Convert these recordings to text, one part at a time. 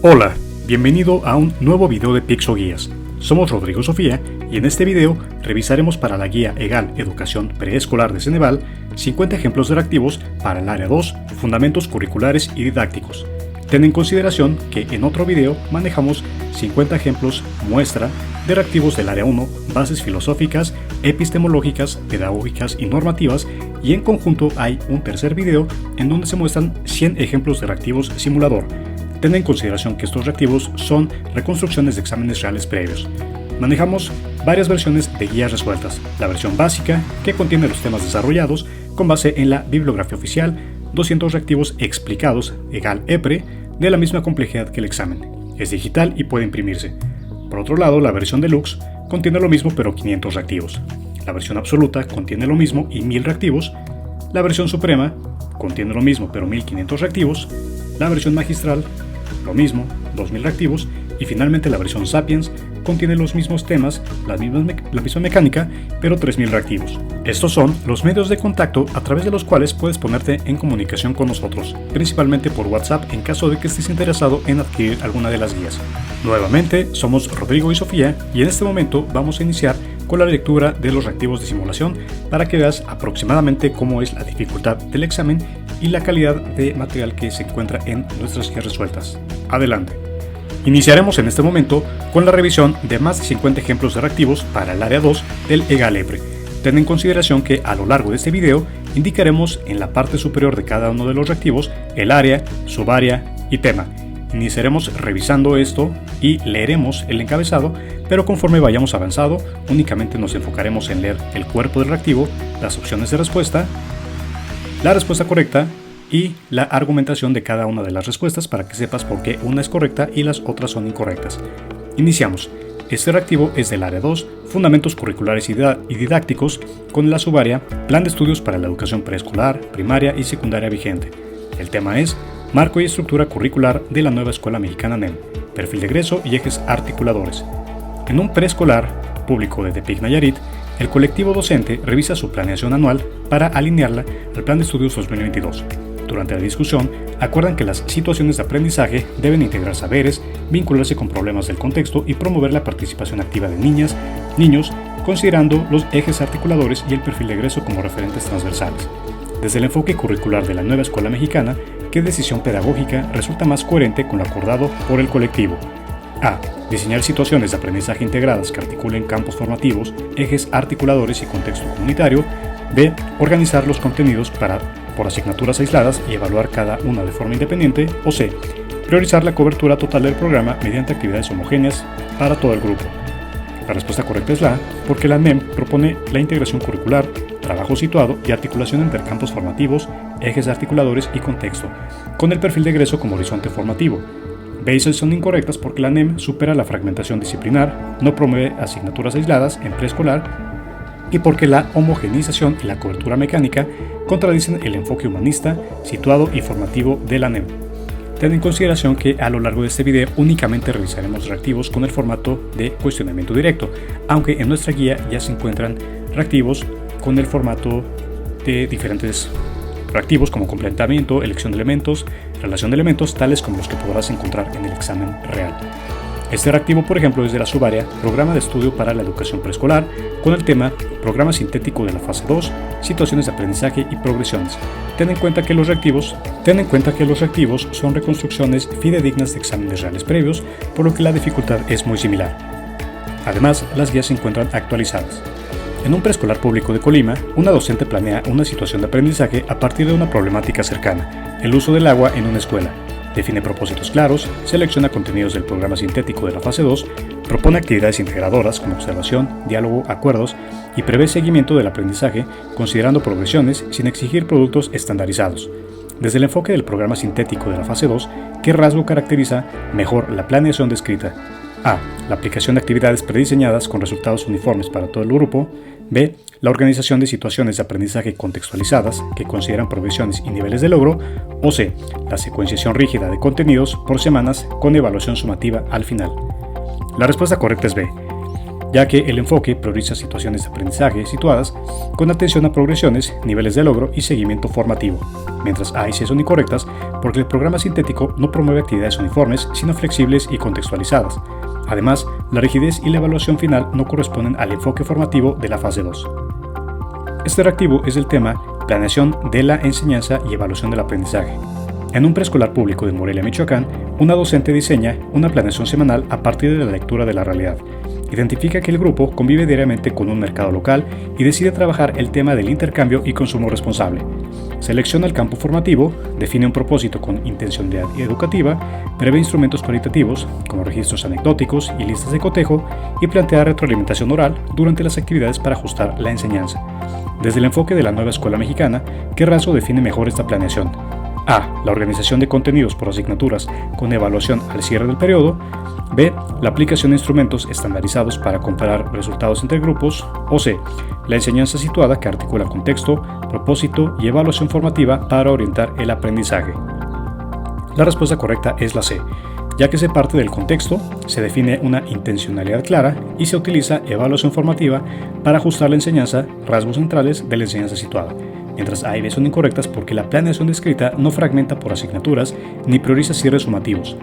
Hola, bienvenido a un nuevo video de Pixoguías. Somos Rodrigo Sofía y en este video revisaremos para la guía EGAL Educación Preescolar de Ceneval 50 ejemplos de reactivos para el área 2, Fundamentos Curriculares y Didácticos. Ten en consideración que en otro video manejamos 50 ejemplos muestra de reactivos del área 1, bases filosóficas, epistemológicas, pedagógicas y normativas, y en conjunto hay un tercer video en donde se muestran 100 ejemplos de reactivos simulador. Ten en consideración que estos reactivos son reconstrucciones de exámenes reales previos. Manejamos varias versiones de guías resueltas. La versión básica, que contiene los temas desarrollados con base en la bibliografía oficial, 200 reactivos explicados, EGAL EPRE, de la misma complejidad que el examen. Es digital y puede imprimirse. Por otro lado, la versión deluxe contiene lo mismo pero 500 reactivos. La versión absoluta contiene lo mismo y 1000 reactivos. La versión suprema contiene lo mismo pero 1500 reactivos. La versión magistral, lo mismo, 2000 reactivos. Y finalmente la versión Sapiens contiene los mismos temas, la misma mecánica, pero 3000 reactivos. Estos son los medios de contacto a través de los cuales puedes ponerte en comunicación con nosotros, principalmente por WhatsApp en caso de que estés interesado en adquirir alguna de las guías. Nuevamente, somos Rodrigo y Sofía y en este momento vamos a iniciar con la lectura de los reactivos de simulación para que veas aproximadamente cómo es la dificultad del examen y la calidad de material que se encuentra en nuestras guías resueltas. Adelante. Iniciaremos en este momento con la revisión de más de 50 ejemplos de reactivos para el área 2 del EGAL EPRE. Ten en consideración que a lo largo de este video indicaremos en la parte superior de cada uno de los reactivos el área, subárea y tema. Iniciaremos revisando esto y leeremos el encabezado, pero conforme vayamos avanzado únicamente nos enfocaremos en leer el cuerpo del reactivo, las opciones de respuesta, la respuesta correcta y la argumentación de cada una de las respuestas para que sepas por qué una es correcta y las otras son incorrectas. Iniciamos. Este reactivo es del área 2, Fundamentos Curriculares y Didácticos, con la subárea Plan de Estudios para la Educación Preescolar, Primaria y Secundaria vigente. El tema es Marco y Estructura Curricular de la Nueva Escuela Mexicana NEM, Perfil de Egreso y Ejes Articuladores. En un preescolar público de Tepic, Nayarit, el colectivo docente revisa su planeación anual para alinearla al Plan de Estudios 2022. Durante la discusión, acuerdan que las situaciones de aprendizaje deben integrar saberes, vincularse con problemas del contexto y promover la participación activa de niñas, niños, considerando los ejes articuladores y el perfil de egreso como referentes transversales. Desde el enfoque curricular de la nueva escuela mexicana, ¿qué decisión pedagógica resulta más coherente con lo acordado por el colectivo? A. Diseñar situaciones de aprendizaje integradas que articulen campos formativos, ejes articuladores y contexto comunitario. B. Organizar los contenidos por asignaturas aisladas y evaluar cada una de forma independiente. O C. Priorizar la cobertura total del programa mediante actividades homogéneas para todo el grupo. La respuesta correcta es la A, porque la NEM propone la integración curricular, trabajo situado y articulación entre campos formativos, ejes articuladores y contexto, con el perfil de egreso como horizonte formativo. B y C son incorrectas porque la NEM supera la fragmentación disciplinar, no promueve asignaturas aisladas en preescolar y porque la homogeneización y la cobertura mecánica contradicen el enfoque humanista, situado y formativo de la NEM. Ten en consideración que a lo largo de este video únicamente revisaremos reactivos con el formato de cuestionamiento directo, aunque en nuestra guía ya se encuentran reactivos con el formato de diferentes reactivos como completamiento, elección de elementos, relación de elementos, tales como los que podrás encontrar en el examen real. Este reactivo, por ejemplo, es de la subárea Programa de Estudio para la Educación Preescolar, con el tema Programa Sintético de la Fase 2, Situaciones de Aprendizaje y Progresiones. Ten en cuenta que los reactivos son reconstrucciones fidedignas de exámenes reales previos, por lo que la dificultad es muy similar. Además, las guías se encuentran actualizadas. En un preescolar público de Colima, una docente planea una situación de aprendizaje a partir de una problemática cercana, el uso del agua en una escuela. Define propósitos claros, selecciona contenidos del programa sintético de la fase 2, propone actividades integradoras como observación, diálogo, acuerdos y prevé seguimiento del aprendizaje considerando progresiones sin exigir productos estandarizados. Desde el enfoque del programa sintético de la fase 2, ¿qué rasgo caracteriza mejor la planeación descrita? A. La aplicación de actividades prediseñadas con resultados uniformes para todo el grupo. B. La organización de situaciones de aprendizaje contextualizadas que consideran progresiones y niveles de logro. O C. La secuenciación rígida de contenidos por semanas con evaluación sumativa al final. La respuesta correcta es B, ya que el enfoque prioriza situaciones de aprendizaje situadas con atención a progresiones, niveles de logro y seguimiento formativo. mientras A y C son incorrectas porque el programa sintético no promueve actividades uniformes, sino flexibles y contextualizadas. Además, la rigidez y la evaluación final no corresponden al enfoque formativo de la fase 2. Este reactivo es el tema Planeación de la enseñanza y evaluación del aprendizaje. En un preescolar público de Morelia, Michoacán, una docente diseña una planeación semanal a partir de la lectura de la realidad. Identifica que el grupo convive diariamente con un mercado local y decide trabajar el tema del intercambio y consumo responsable. Selecciona el campo formativo, define un propósito con intencionalidad educativa, prevé instrumentos cualitativos como registros anecdóticos y listas de cotejo y plantea retroalimentación oral durante las actividades para ajustar la enseñanza. Desde el enfoque de la nueva escuela mexicana, ¿qué rasgo define mejor esta planeación? A. La organización de contenidos por asignaturas con evaluación al cierre del periodo. B. La aplicación de instrumentos estandarizados para comparar resultados entre grupos. O C. La enseñanza situada que articula contexto, propósito y evaluación formativa para orientar el aprendizaje. La respuesta correcta es la C, ya que se parte del contexto, se define una intencionalidad clara y se utiliza evaluación formativa para ajustar la enseñanza, rasgos centrales de la enseñanza situada. Mientras A y B son incorrectas porque la planeación descrita no fragmenta por asignaturas ni prioriza cierres sumativos.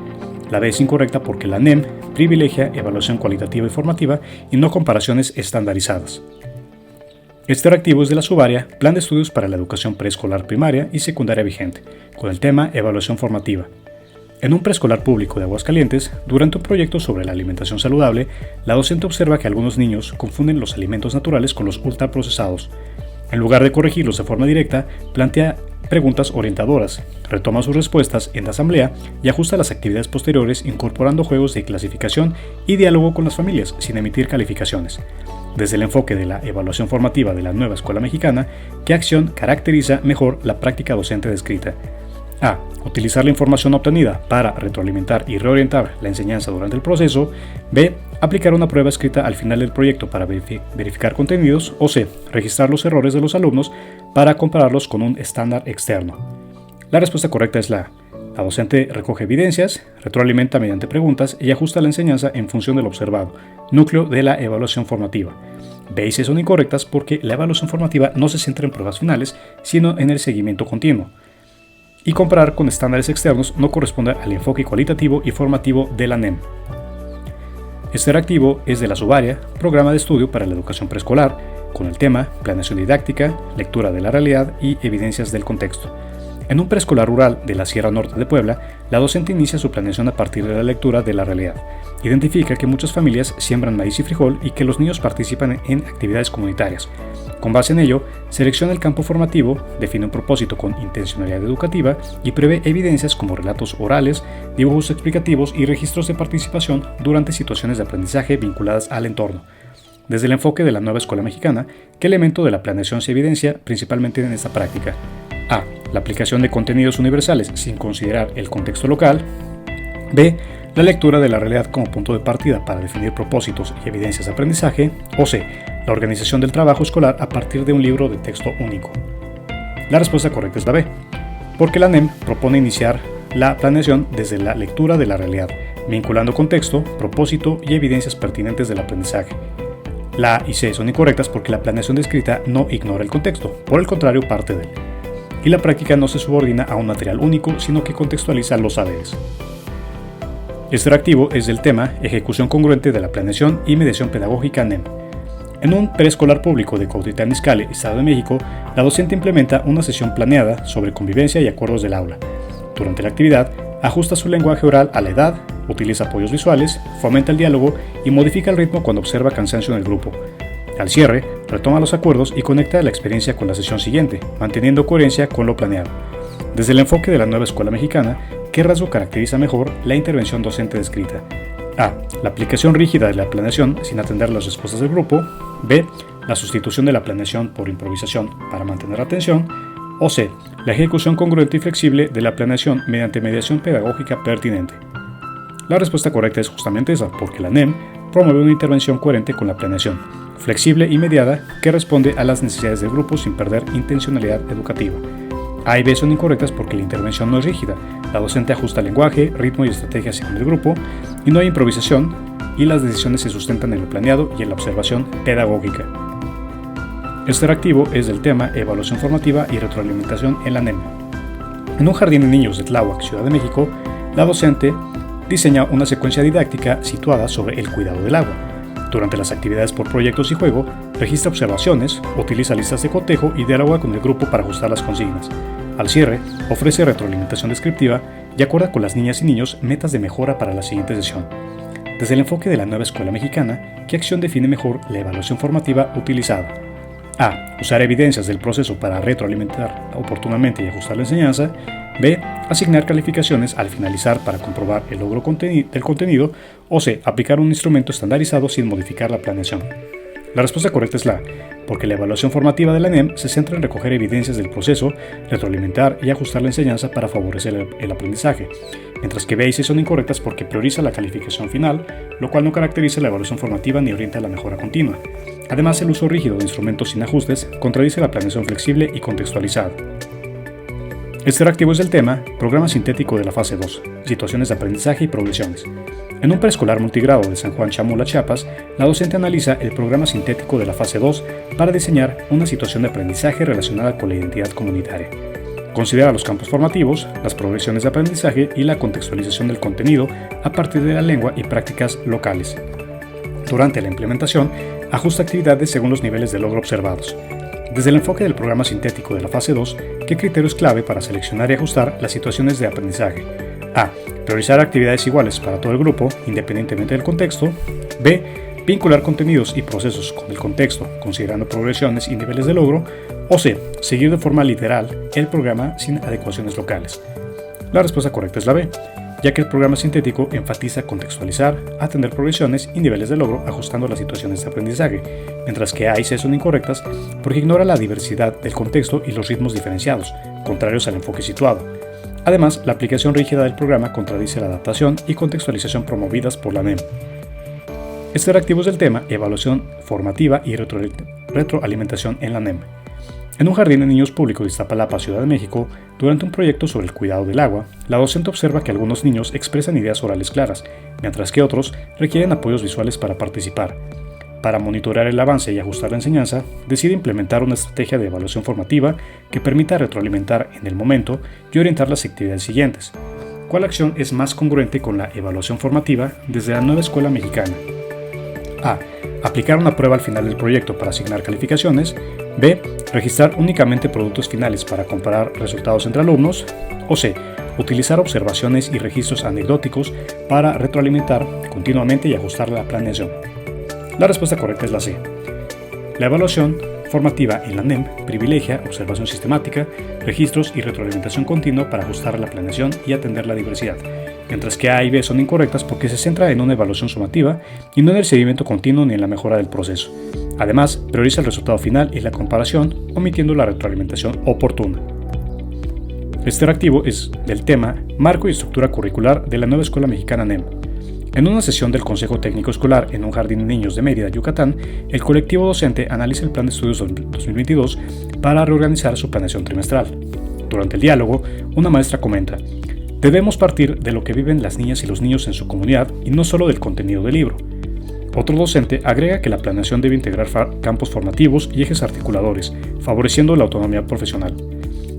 La B es incorrecta porque la NEM privilegia evaluación cualitativa y formativa y no comparaciones estandarizadas. Este reactivo es de la subárea Plan de Estudios para la Educación Preescolar Primaria y Secundaria vigente, con el tema Evaluación formativa. En un preescolar público de Aguascalientes, durante un proyecto sobre la alimentación saludable, la docente observa que algunos niños confunden los alimentos naturales con los ultraprocesados. En lugar de corregirlos de forma directa, plantea preguntas orientadoras, retoma sus respuestas en la asamblea y ajusta las actividades posteriores incorporando juegos de clasificación y diálogo con las familias sin emitir calificaciones. Desde el enfoque de la evaluación formativa de la nueva escuela mexicana, ¿qué acción caracteriza mejor la práctica docente descrita? A. Utilizar la información obtenida para retroalimentar y reorientar la enseñanza durante el proceso. B. Aplicar una prueba escrita al final del proyecto para verificar contenidos. O C. Registrar los errores de los alumnos para compararlos con un estándar externo. La respuesta correcta es la A. La docente recoge evidencias, retroalimenta mediante preguntas y ajusta la enseñanza en función del observado, núcleo de la evaluación formativa. B y C son incorrectas porque la evaluación formativa no se centra en pruebas finales, sino en el seguimiento continuo. Y comparar con estándares externos no corresponde al enfoque cualitativo y formativo de la NEM. Este reactivo es de la subárea Programa de Estudio para la Educación Preescolar, con el tema Planeación didáctica, lectura de la realidad y evidencias del contexto. En un preescolar rural de la Sierra Norte de Puebla, la docente inicia su planeación a partir de la lectura de la realidad. Identifica que muchas familias siembran maíz y frijol y que los niños participan en actividades comunitarias. Con base en ello, selecciona el campo formativo, define un propósito con intencionalidad educativa y prevé evidencias como relatos orales, dibujos explicativos y registros de participación durante situaciones de aprendizaje vinculadas al entorno. Desde el enfoque de la nueva escuela mexicana, ¿qué elemento de la planeación se evidencia principalmente en esta práctica? A. La aplicación de contenidos universales sin considerar el contexto local. B. La lectura de la realidad como punto de partida para definir propósitos y evidencias de aprendizaje. O C. La organización del trabajo escolar a partir de un libro de texto único. La respuesta correcta es la B, porque la NEM propone iniciar la planeación desde la lectura de la realidad, vinculando contexto, propósito y evidencias pertinentes del aprendizaje. La A y C son incorrectas porque la planeación descrita no ignora el contexto, por el contrario parte de él. Y la práctica no se subordina a un material único, sino que contextualiza los saberes. Este reactivo es del tema Ejecución congruente de la planeación y mediación pedagógica NEM. En un preescolar público de Cuautitlán Izcalli, Estado de México, la docente implementa una sesión planeada sobre convivencia y acuerdos del aula. Durante la actividad, ajusta su lenguaje oral a la edad, utiliza apoyos visuales, fomenta el diálogo y modifica el ritmo cuando observa cansancio en el grupo. Al cierre, retoma los acuerdos y conecta la experiencia con la sesión siguiente, manteniendo coherencia con lo planeado. Desde el enfoque de la nueva escuela mexicana, ¿qué rasgo caracteriza mejor la intervención docente descrita? A. La aplicación rígida de la planeación sin atender las respuestas del grupo. B. La sustitución de la planeación por improvisación para mantener la atención. O C. La ejecución congruente y flexible de la planeación mediante mediación pedagógica pertinente. La respuesta correcta es justamente esa, porque la NEM promueve una intervención coherente con la planeación, flexible y mediada que responde a las necesidades del grupo sin perder intencionalidad educativa. A y B son incorrectas porque la intervención no es rígida, la docente ajusta lenguaje, ritmo y estrategia según el grupo, y no hay improvisación, y las decisiones se sustentan en lo planeado y en la observación pedagógica. Este reactivo es del tema Evaluación formativa y retroalimentación en la NEM. En un jardín de niños de Tláhuac, Ciudad de México, la docente diseña una secuencia didáctica situada sobre el cuidado del agua. Durante las actividades por proyectos y juego, registra observaciones, utiliza listas de cotejo y dialoga con el grupo para ajustar las consignas. Al cierre, ofrece retroalimentación descriptiva y acuerda con las niñas y niños metas de mejora para la siguiente sesión. Desde el enfoque de la nueva escuela mexicana, ¿qué acción define mejor la evaluación formativa utilizada? A. Usar evidencias del proceso para retroalimentar oportunamente y ajustar la enseñanza. B. Asignar calificaciones al finalizar para comprobar el logro del contenido. O C. Aplicar un instrumento estandarizado sin modificar la planeación. La respuesta correcta es la A, porque la evaluación formativa de la NEM se centra en recoger evidencias del proceso, retroalimentar y ajustar la enseñanza para favorecer el aprendizaje, mientras que B y C son incorrectas porque prioriza la calificación final, lo cual no caracteriza la evaluación formativa ni orienta la mejora continua. Además, el uso rígido de instrumentos sin ajustes contradice la planeación flexible y contextualizada. Este reactivo es el tema Programa Sintético de la Fase 2, Situaciones de Aprendizaje y Progresiones. En un preescolar multigrado de San Juan Chamula, Chiapas, la docente analiza el programa sintético de la fase 2 para diseñar una situación de aprendizaje relacionada con la identidad comunitaria. Considera los campos formativos, las progresiones de aprendizaje y la contextualización del contenido a partir de la lengua y prácticas locales. Durante la implementación, ajusta actividades según los niveles de logro observados. Desde el enfoque del programa sintético de la fase 2, ¿qué criterio es clave para seleccionar y ajustar las situaciones de aprendizaje? A. Priorizar actividades iguales para todo el grupo, independientemente del contexto. B. Vincular contenidos y procesos con el contexto, considerando progresiones y niveles de logro. O C. Seguir de forma literal el programa sin adecuaciones locales. La respuesta correcta es la B, ya que el programa sintético enfatiza contextualizar, atender progresiones y niveles de logro ajustando las situaciones de aprendizaje, mientras que A y C son incorrectas porque ignora la diversidad del contexto y los ritmos diferenciados, contrarios al enfoque situado. Además, la aplicación rígida del programa contradice la adaptación y contextualización promovidas por la NEM. Este reactivo es del tema Evaluación formativa y retroalimentación en la NEM. En un jardín de niños público de Iztapalapa, Ciudad de México, durante un proyecto sobre el cuidado del agua, la docente observa que algunos niños expresan ideas orales claras, mientras que otros requieren apoyos visuales para participar. Para monitorear el avance y ajustar la enseñanza, decide implementar una estrategia de evaluación formativa que permita retroalimentar en el momento y orientar las actividades siguientes. ¿Cuál acción es más congruente con la evaluación formativa desde la nueva escuela mexicana? A. Aplicar una prueba al final del proyecto para asignar calificaciones. B. Registrar únicamente productos finales para comparar resultados entre alumnos. O C. Utilizar observaciones y registros anecdóticos para retroalimentar continuamente y ajustar la planeación. La respuesta correcta es la C. La evaluación formativa en la NEM privilegia observación sistemática, registros y retroalimentación continua para ajustar la planeación y atender la diversidad, mientras que A y B son incorrectas porque se centra en una evaluación sumativa y no en el seguimiento continuo ni en la mejora del proceso. Además, prioriza el resultado final y la comparación, omitiendo la retroalimentación oportuna. Este reactivo es del tema Marco y estructura curricular de la nueva escuela mexicana NEM. En una sesión del Consejo Técnico Escolar en un jardín de niños de Mérida, Yucatán, el colectivo docente analiza el plan de estudios 2022 para reorganizar su planeación trimestral. Durante el diálogo, una maestra comenta: debemos partir de lo que viven las niñas y los niños en su comunidad y no solo del contenido del libro. Otro docente agrega que la planeación debe integrar campos formativos y ejes articuladores, favoreciendo la autonomía profesional.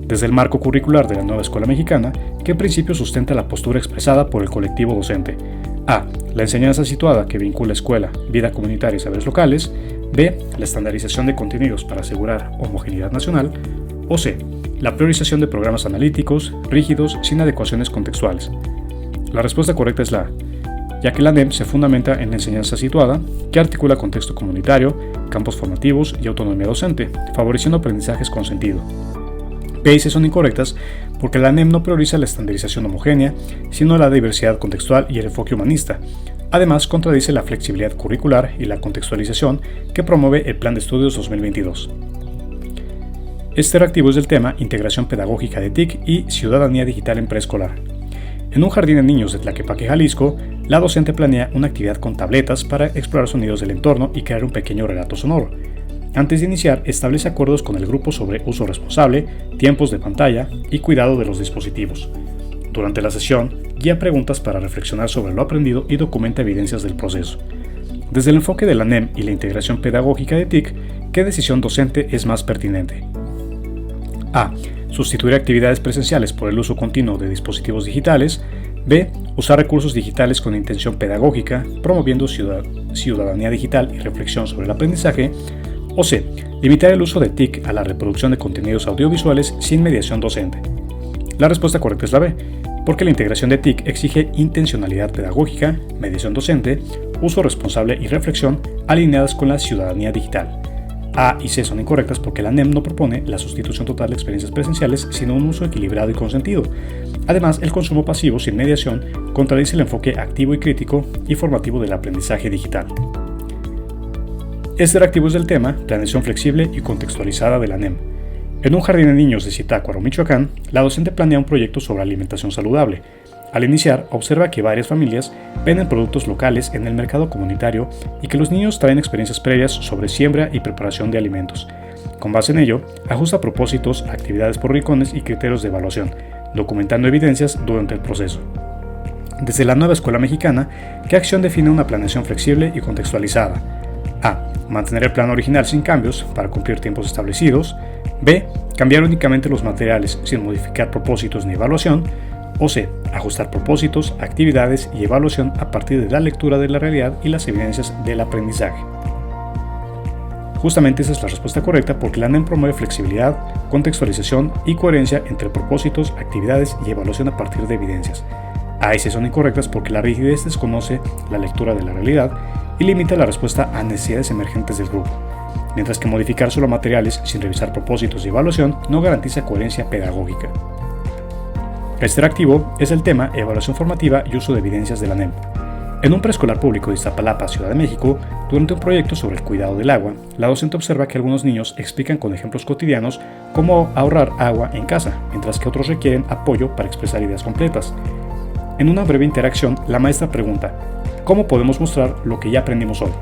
Desde el marco curricular de la nueva escuela mexicana, ¿qué principio sustenta la postura expresada por el colectivo docente? A. La enseñanza situada que vincula escuela, vida comunitaria y saberes locales. B. La estandarización de contenidos para asegurar homogeneidad nacional. O C. La priorización de programas analíticos, rígidos, sin adecuaciones contextuales. La respuesta correcta es la A, ya que la NEM se fundamenta en la enseñanza situada, que articula contexto comunitario, campos formativos y autonomía docente, favoreciendo aprendizajes con sentido. B y C son incorrectas porque la NEM no prioriza la estandarización homogénea, sino la diversidad contextual y el enfoque humanista. Además, contradice la flexibilidad curricular y la contextualización que promueve el Plan de Estudios 2022. Este reactivo es del tema Integración Pedagógica de TIC y Ciudadanía Digital en Preescolar. En un jardín de niños de Tlaquepaque, Jalisco, la docente planea una actividad con tabletas para explorar sonidos del entorno y crear un pequeño relato sonoro. Antes de iniciar, establece acuerdos con el grupo sobre uso responsable, tiempos de pantalla y cuidado de los dispositivos. Durante la sesión, guía preguntas para reflexionar sobre lo aprendido y documenta evidencias del proceso. Desde el enfoque de la NEM y la integración pedagógica de TIC, ¿qué decisión docente es más pertinente? A. sustituir actividades presenciales por el uso continuo de dispositivos digitales. B. Usar recursos digitales con intención pedagógica, promoviendo ciudadanía digital y reflexión sobre el aprendizaje. O C. Limitar el uso de TIC a la reproducción de contenidos audiovisuales sin mediación docente. La respuesta correcta es la B, porque la integración de TIC exige intencionalidad pedagógica, mediación docente, uso responsable y reflexión alineadas con la ciudadanía digital. A y C son incorrectas porque la NEM no propone la sustitución total de experiencias presenciales, sino un uso equilibrado y consentido. Además, el consumo pasivo sin mediación contradice el enfoque activo y crítico y formativo del aprendizaje digital. Este reactivo es del tema Planeación flexible y contextualizada de la NEM. En un jardín de niños de Zitácuaro, Michoacán, la docente planea un proyecto sobre alimentación saludable. Al iniciar, observa que varias familias venden productos locales en el mercado comunitario y que los niños traen experiencias previas sobre siembra y preparación de alimentos. Con base en ello, ajusta propósitos, actividades por rincones y criterios de evaluación, documentando evidencias durante el proceso. Desde la nueva escuela mexicana, ¿qué acción define una planeación flexible y contextualizada? A. Mantener el plan original sin cambios para cumplir tiempos establecidos. B. Cambiar únicamente los materiales sin modificar propósitos ni evaluación. O C. Ajustar propósitos, actividades y evaluación a partir de la lectura de la realidad y las evidencias del aprendizaje. Justamente esa es la respuesta correcta porque la NEM promueve flexibilidad, contextualización y coherencia entre propósitos, actividades y evaluación a partir de evidencias. A y C son incorrectas porque la rigidez desconoce la lectura de la realidad y limita la respuesta a necesidades emergentes del grupo, mientras que modificar solo materiales sin revisar propósitos y evaluación no garantiza coherencia pedagógica. Este reactivo es el tema Evaluación formativa y uso de evidencias de la NEM. En un preescolar público de Iztapalapa, Ciudad de México, durante un proyecto sobre el cuidado del agua, la docente observa que algunos niños explican con ejemplos cotidianos cómo ahorrar agua en casa, mientras que otros requieren apoyo para expresar ideas completas. En una breve interacción, la maestra pregunta, ¿cómo podemos mostrar lo que ya aprendimos hoy?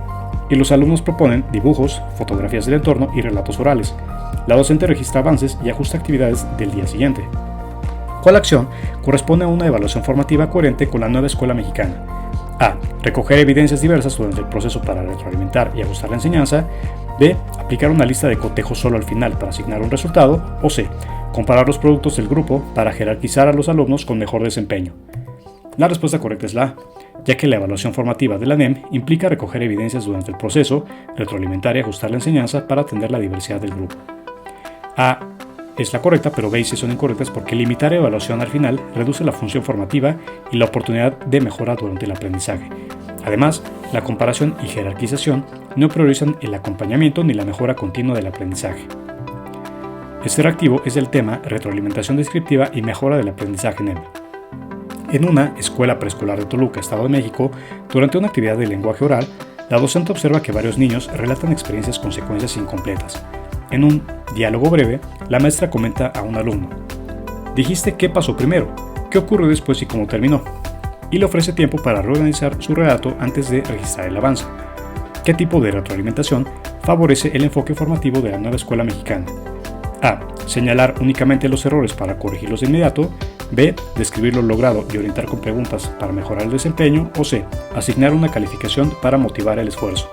Y los alumnos proponen dibujos, fotografías del entorno y relatos orales. La docente registra avances y ajusta actividades del día siguiente. ¿Cuál acción corresponde a una evaluación formativa coherente con la nueva escuela mexicana? A. Recoger evidencias diversas durante el proceso para retroalimentar y ajustar la enseñanza. B. Aplicar una lista de cotejo solo al final para asignar un resultado. O C. Comparar los productos del grupo para jerarquizar a los alumnos con mejor desempeño. La respuesta correcta es la A, ya que la evaluación formativa de la NEM implica recoger evidencias durante el proceso, retroalimentar y ajustar la enseñanza para atender la diversidad del grupo. A es la correcta, pero B y C son incorrectas porque limitar evaluación al final reduce la función formativa y la oportunidad de mejora durante el aprendizaje. Además, la comparación y jerarquización no priorizan el acompañamiento ni la mejora continua del aprendizaje. Este reactivo es el tema Retroalimentación descriptiva y mejora del aprendizaje NEM. En una escuela preescolar de Toluca, Estado de México, durante una actividad de lenguaje oral, la docente observa que varios niños relatan experiencias con secuencias incompletas. En un diálogo breve, la maestra comenta a un alumno: dijiste qué pasó primero, qué ocurrió después y cómo terminó, y le ofrece tiempo para reorganizar su relato antes de registrar el avance. ¿Qué tipo de retroalimentación favorece el enfoque formativo de la nueva escuela mexicana? A. Señalar únicamente los errores para corregirlos de inmediato. B. Describir lo logrado y orientar con preguntas para mejorar el desempeño. O C. Asignar una calificación para motivar el esfuerzo.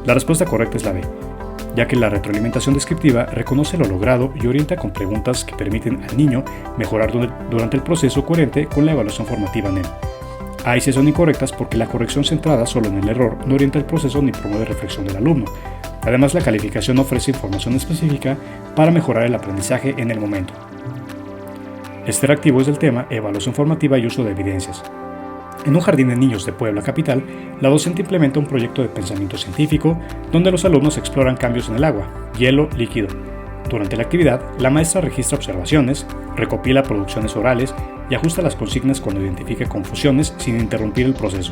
La respuesta correcta es la B, ya que la retroalimentación descriptiva reconoce lo logrado y orienta con preguntas que permiten al niño mejorar durante el proceso coherente con la evaluación formativa NEM. A y C son incorrectas porque la corrección centrada solo en el error no orienta el proceso ni promueve reflexión del alumno. Además, la calificación ofrece información específica para mejorar el aprendizaje en el momento. Este reactivo es del tema Evaluación formativa y uso de evidencias. En un jardín de niños de Puebla capital, la docente implementa un proyecto de pensamiento científico donde los alumnos exploran cambios en el agua, hielo, líquido. Durante la actividad, la maestra registra observaciones, recopila producciones orales y ajusta las consignas cuando identifica confusiones sin interrumpir el proceso.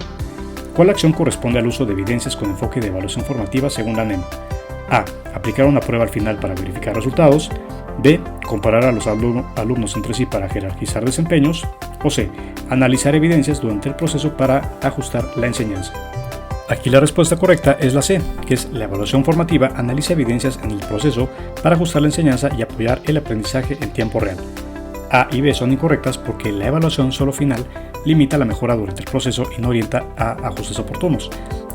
¿Cuál acción corresponde al uso de evidencias con enfoque de evaluación formativa según la NEM? A. Aplicar una prueba al final para verificar resultados. B. Comparar a los alumnos entre sí para jerarquizar desempeños. O C. Analizar evidencias durante el proceso para ajustar la enseñanza. Aquí la respuesta correcta es la C, que es la evaluación formativa analiza evidencias en el proceso para ajustar la enseñanza y apoyar el aprendizaje en tiempo real. A y B son incorrectas porque la evaluación solo final limita la mejora durante el proceso y no orienta a ajustes oportunos.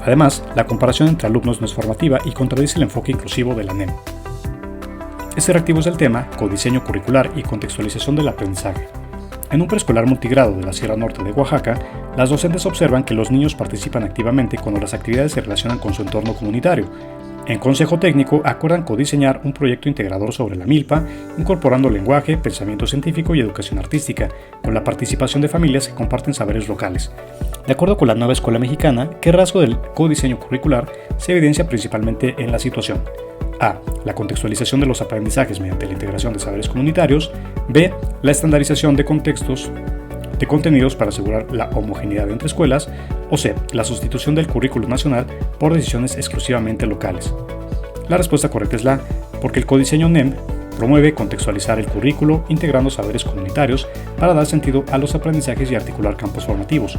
Además, la comparación entre alumnos no es formativa y contradice el enfoque inclusivo de la NEM. Este reactivo es el tema Codiseño curricular y contextualización del aprendizaje. En un preescolar multigrado de la Sierra Norte de Oaxaca, las docentes observan que los niños participan activamente cuando las actividades se relacionan con su entorno comunitario. En consejo técnico acuerdan codiseñar un proyecto integrador sobre la milpa, incorporando lenguaje, pensamiento científico y educación artística, con la participación de familias que comparten saberes locales. De acuerdo con la Nueva Escuela Mexicana, ¿qué rasgo del codiseño curricular se evidencia principalmente en la situación? A. La contextualización de los aprendizajes mediante la integración de saberes comunitarios. B. La estandarización de contenidos para asegurar la homogeneidad entre escuelas. O C. La sustitución del currículo nacional por decisiones exclusivamente locales. La respuesta correcta es la A, porque el codiseño NEM promueve contextualizar el currículo integrando saberes comunitarios para dar sentido a los aprendizajes y articular campos formativos,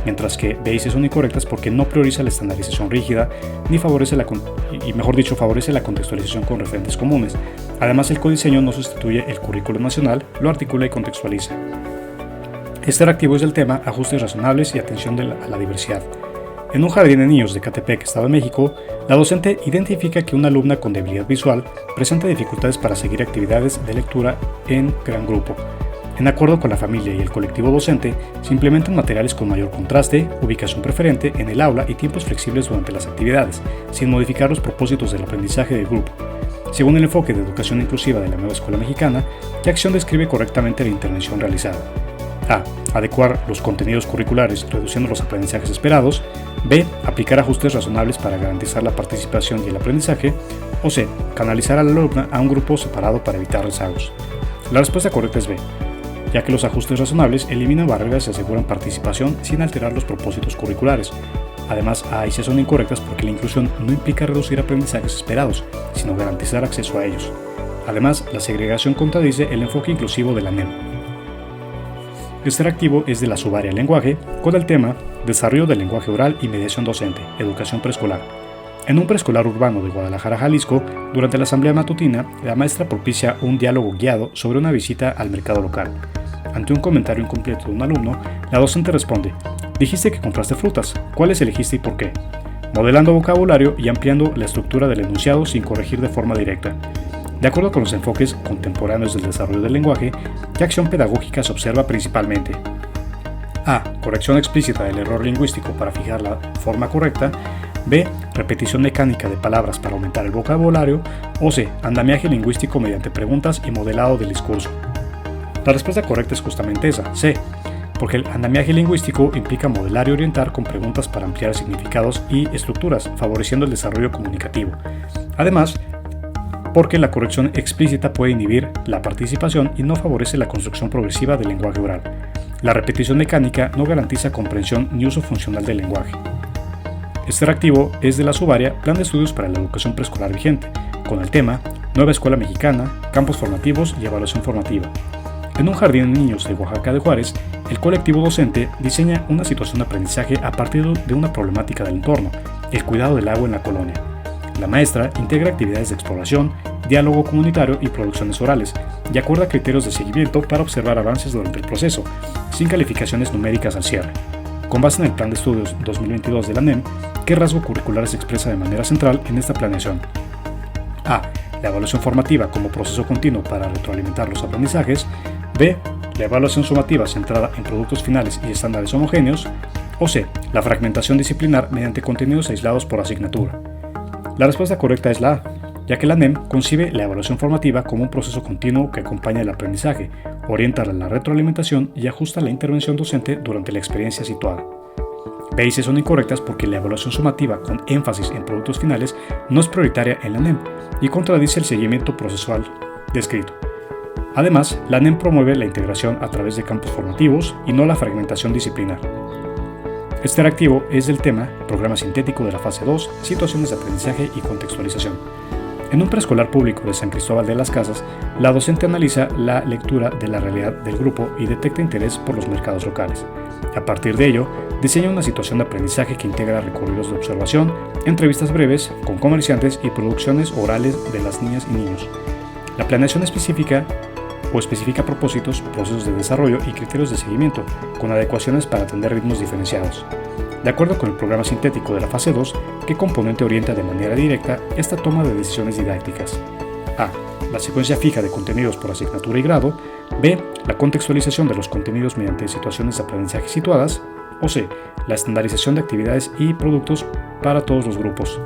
mientras que B y C son incorrectas porque no prioriza la estandarización rígida ni favorece la contextualización con referentes comunes. Además, el codiseño no sustituye el currículo nacional, lo articula y contextualiza. Este reactivo es del tema ajustes razonables y atención a la diversidad. En un jardín de niños de Catepec, Estado de México, la docente identifica que una alumna con debilidad visual presenta dificultades para seguir actividades de lectura en gran grupo. En acuerdo con la familia y el colectivo docente, se implementan materiales con mayor contraste, ubicación preferente en el aula y tiempos flexibles durante las actividades, sin modificar los propósitos del aprendizaje del grupo. Según el enfoque de educación inclusiva de la Nueva Escuela Mexicana, ¿qué acción describe correctamente la intervención realizada? A. Adecuar los contenidos curriculares reduciendo los aprendizajes esperados. B. Aplicar ajustes razonables para garantizar la participación y el aprendizaje. O C. Canalizar al alumna a un grupo separado para evitar rezagos. La respuesta correcta es B, ya que los ajustes razonables eliminan barreras y aseguran participación sin alterar los propósitos curriculares. Además, A y C son incorrectas porque la inclusión no implica reducir aprendizajes esperados, sino garantizar acceso a ellos. Además, la segregación contradice el enfoque inclusivo de la NEM. Este reactivo es de la subárea lenguaje, con el tema Desarrollo del lenguaje oral y mediación docente, educación preescolar. En un preescolar urbano de Guadalajara, Jalisco, durante la asamblea matutina, la maestra propicia un diálogo guiado sobre una visita al mercado local. Ante un comentario incompleto de un alumno, la docente responde: «Dijiste que compraste frutas, ¿cuáles elegiste y por qué?», modelando vocabulario y ampliando la estructura del enunciado sin corregir de forma directa. De acuerdo con los enfoques contemporáneos del desarrollo del lenguaje, ¿qué acción pedagógica se observa principalmente? A. Corrección explícita del error lingüístico para fijar la forma correcta. B. Repetición mecánica de palabras para aumentar el vocabulario. O C. Andamiaje lingüístico mediante preguntas y modelado del discurso. La respuesta correcta es justamente esa, C, porque el andamiaje lingüístico implica modelar y orientar con preguntas para ampliar significados y estructuras, favoreciendo el desarrollo comunicativo. Además, porque la corrección explícita puede inhibir la participación y no favorece la construcción progresiva del lenguaje oral. La repetición mecánica no garantiza comprensión ni uso funcional del lenguaje. Este reactivo es de la subárea Plan de Estudios para la Educación Preescolar vigente, con el tema Nueva Escuela Mexicana, Campos Formativos y Evaluación Formativa. En un jardín de niños de Oaxaca de Juárez, el colectivo docente diseña una situación de aprendizaje a partir de una problemática del entorno, el cuidado del agua en la colonia. La maestra integra actividades de exploración, diálogo comunitario y producciones orales, y acuerda criterios de seguimiento para observar avances durante el proceso, sin calificaciones numéricas al cierre. Con base en el Plan de Estudios 2022 de la NEM, ¿qué rasgo curricular se expresa de manera central en esta planeación? A. La evaluación formativa como proceso continuo para retroalimentar los aprendizajes. B. La evaluación sumativa centrada en productos finales y estándares homogéneos. O C. La fragmentación disciplinar mediante contenidos aislados por asignatura. La respuesta correcta es la A, ya que la NEM concibe la evaluación formativa como un proceso continuo que acompaña el aprendizaje, orienta la retroalimentación y ajusta la intervención docente durante la experiencia situada. B y C son incorrectas porque la evaluación sumativa con énfasis en productos finales no es prioritaria en la NEM y contradice el seguimiento procesual descrito. Además, la NEM promueve la integración a través de campos formativos y no la fragmentación disciplinar. Este reactivo es del tema Programa Sintético de la Fase 2, Situaciones de Aprendizaje y Contextualización. En un preescolar público de San Cristóbal de las Casas, la docente analiza la lectura de la realidad del grupo y detecta interés por los mercados locales. A partir de ello, diseña una situación de aprendizaje que integra recorridos de observación, entrevistas breves con comerciantes y producciones orales de las niñas y niños. La planeación especifica propósitos, procesos de desarrollo y criterios de seguimiento, con adecuaciones para atender ritmos diferenciados. De acuerdo con el programa sintético de la fase 2, ¿qué componente orienta de manera directa esta toma de decisiones didácticas? A. La secuencia fija de contenidos por asignatura y grado. B. La contextualización de los contenidos mediante situaciones de aprendizaje situadas. O C. La estandarización de actividades y productos para todos los grupos.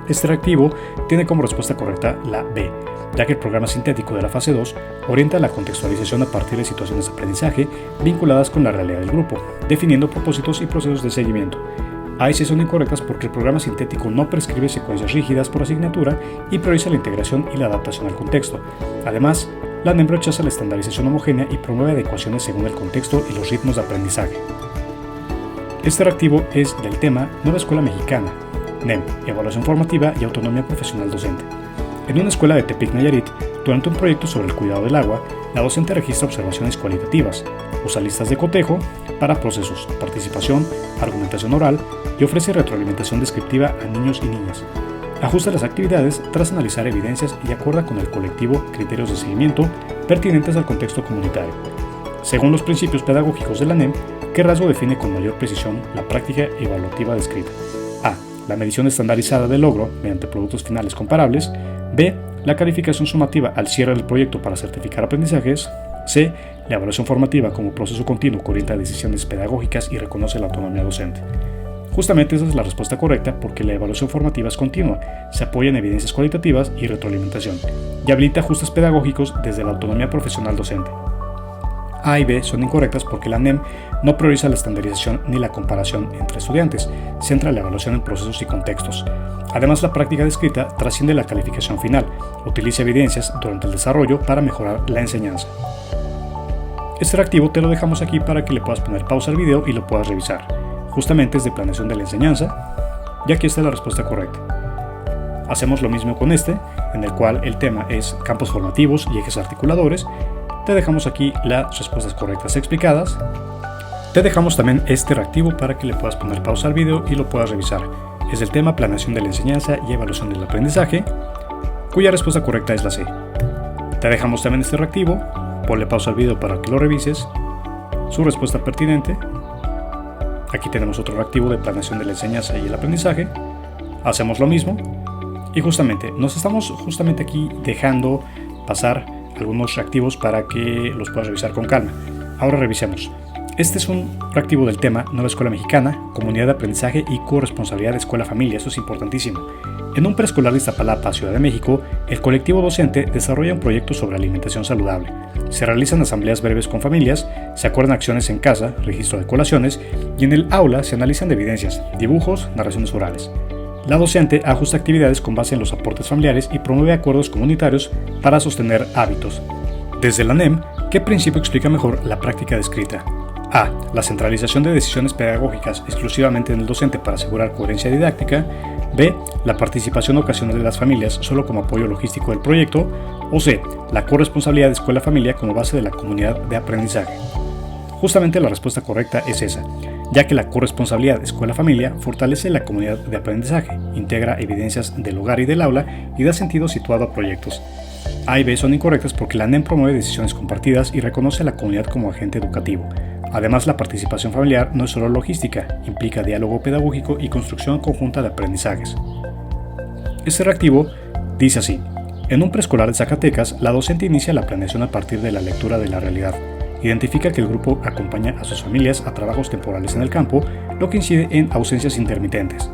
Este reactivo tiene como respuesta correcta la B, ya que el programa sintético de la fase 2 orienta la contextualización a partir de situaciones de aprendizaje vinculadas con la realidad del grupo, definiendo propósitos y procesos de seguimiento. A y C son incorrectas porque el programa sintético no prescribe secuencias rígidas por asignatura y prioriza la integración y la adaptación al contexto. Además, la NEM rechaza la estandarización homogénea y promueve adecuaciones según el contexto y los ritmos de aprendizaje. Este reactivo es del tema Nueva Escuela Mexicana, NEM, Evaluación Formativa y Autonomía Profesional Docente. En una escuela de Tepic, Nayarit, durante un proyecto sobre el cuidado del agua, la docente registra observaciones cualitativas, usa listas de cotejo para procesos, participación, argumentación oral y ofrece retroalimentación descriptiva a niños y niñas. Ajusta las actividades tras analizar evidencias y acuerda con el colectivo criterios de seguimiento pertinentes al contexto comunitario. Según los principios pedagógicos de la NEM, ¿qué rasgo define con mayor precisión la práctica evaluativa descrita? A. La medición estandarizada del logro mediante productos finales comparables. B. La calificación sumativa al cierre del proyecto para certificar aprendizajes. C. La evaluación formativa como proceso continuo que orienta decisiones pedagógicas y reconoce la autonomía docente. Justamente esa es la respuesta correcta porque la evaluación formativa es continua, se apoya en evidencias cualitativas y retroalimentación, y habilita ajustes pedagógicos desde la autonomía profesional docente. A y B son incorrectas porque la NEM no prioriza la estandarización ni la comparación entre estudiantes, centra la evaluación en procesos y contextos. Además, la práctica descrita trasciende la calificación final, utiliza evidencias durante el desarrollo para mejorar la enseñanza. Este reactivo te lo dejamos aquí para que le puedas poner pausa al video y lo puedas revisar. Justamente es de planeación de la enseñanza, y aquí está la respuesta correcta. Hacemos lo mismo con este, en el cual el tema es campos formativos y ejes articuladores. Te dejamos aquí las respuestas correctas explicadas. Te dejamos también este reactivo para que le puedas poner pausa al video y lo puedas revisar. Es el tema planeación de la enseñanza y evaluación del aprendizaje, cuya respuesta correcta es la C. Te dejamos también este reactivo, ponle pausa al video para que lo revises, su respuesta pertinente. Aquí tenemos otro reactivo de planeación de la enseñanza y el aprendizaje. Hacemos lo mismo y justamente nos estamos aquí dejando pasar algunos reactivos para que los puedas revisar con calma. Ahora revisemos. Este es un reactivo del tema Nueva Escuela Mexicana, Comunidad de Aprendizaje y Corresponsabilidad de Escuela-Familia. Eso es importantísimo. En un preescolar de Iztapalapa, Ciudad de México, el colectivo docente desarrolla un proyecto sobre alimentación saludable. Se realizan asambleas breves con familias, se acuerdan acciones en casa, registro de colaciones y en el aula se analizan evidencias, dibujos, narraciones orales. La docente ajusta actividades con base en los aportes familiares y promueve acuerdos comunitarios para sostener hábitos. Desde la NEM, ¿qué principio explica mejor la práctica descrita? A. La centralización de decisiones pedagógicas exclusivamente en el docente para asegurar coherencia didáctica. B. La participación ocasional de las familias solo como apoyo logístico del proyecto. O C. La corresponsabilidad de escuela-familia como base de la comunidad de aprendizaje. Justamente la respuesta correcta es esa, ya que la corresponsabilidad escuela-familia fortalece la comunidad de aprendizaje, integra evidencias del hogar y del aula y da sentido situado a proyectos. A y B son incorrectas porque la NEM promueve decisiones compartidas y reconoce a la comunidad como agente educativo. Además, la participación familiar no es solo logística, implica diálogo pedagógico y construcción conjunta de aprendizajes. Este reactivo dice así: en un preescolar de Zacatecas, la docente inicia la planeación a partir de la lectura de la realidad. Identifica que el grupo acompaña a sus familias a trabajos temporales en el campo, lo que incide en ausencias intermitentes.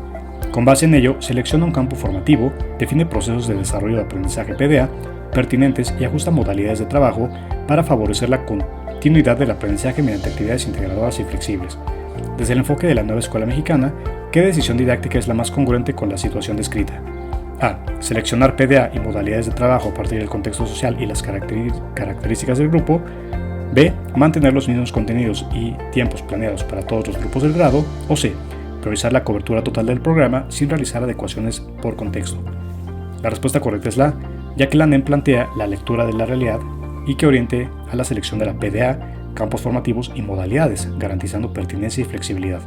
Con base en ello, selecciona un campo formativo, define procesos de desarrollo de aprendizaje PDA pertinentes y ajusta modalidades de trabajo para favorecer la continuidad del aprendizaje mediante actividades integradoras y flexibles. Desde el enfoque de la Nueva Escuela Mexicana, ¿qué decisión didáctica es la más congruente con la situación descrita? A. Seleccionar PDA y modalidades de trabajo a partir del contexto social y las características del grupo. B. Mantener los mismos contenidos y tiempos planeados para todos los grupos del grado. O C. Priorizar la cobertura total del programa sin realizar adecuaciones por contexto. La respuesta correcta es la A, ya que la NEM plantea la lectura de la realidad y que oriente a la selección de la PDA, campos formativos y modalidades, garantizando pertinencia y flexibilidad.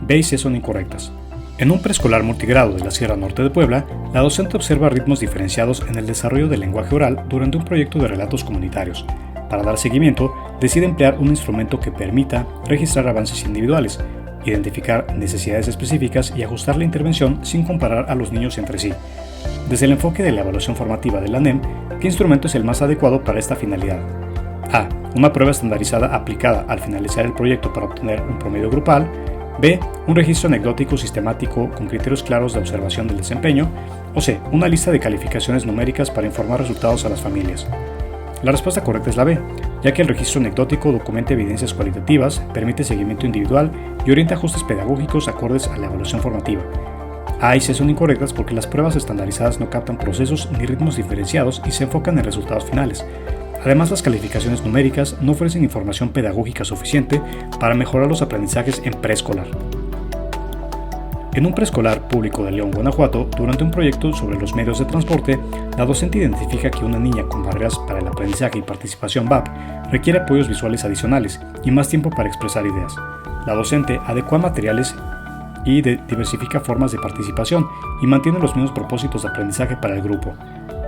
B y C son incorrectas. En un preescolar multigrado de la Sierra Norte de Puebla, la docente observa ritmos diferenciados en el desarrollo del lenguaje oral durante un proyecto de relatos comunitarios. Para dar seguimiento, decide emplear un instrumento que permita registrar avances individuales, identificar necesidades específicas y ajustar la intervención sin comparar a los niños entre sí. Desde el enfoque de la evaluación formativa de la NEM, ¿qué instrumento es el más adecuado para esta finalidad? A. Una prueba estandarizada aplicada al finalizar el proyecto para obtener un promedio grupal. B. Un registro anecdótico sistemático con criterios claros de observación del desempeño. O C. Una lista de calificaciones numéricas para informar resultados a las familias. La respuesta correcta es la B, ya que el registro anecdótico documenta evidencias cualitativas, permite seguimiento individual y orienta ajustes pedagógicos acordes a la evaluación formativa. A y C son incorrectas porque las pruebas estandarizadas no captan procesos ni ritmos diferenciados y se enfocan en resultados finales. Además, las calificaciones numéricas no ofrecen información pedagógica suficiente para mejorar los aprendizajes en preescolar. En un preescolar público de León, Guanajuato, durante un proyecto sobre los medios de transporte, la docente identifica que una niña con barreras para el aprendizaje y participación VAP requiere apoyos visuales adicionales y más tiempo para expresar ideas. La docente adecua materiales y diversifica formas de participación y mantiene los mismos propósitos de aprendizaje para el grupo.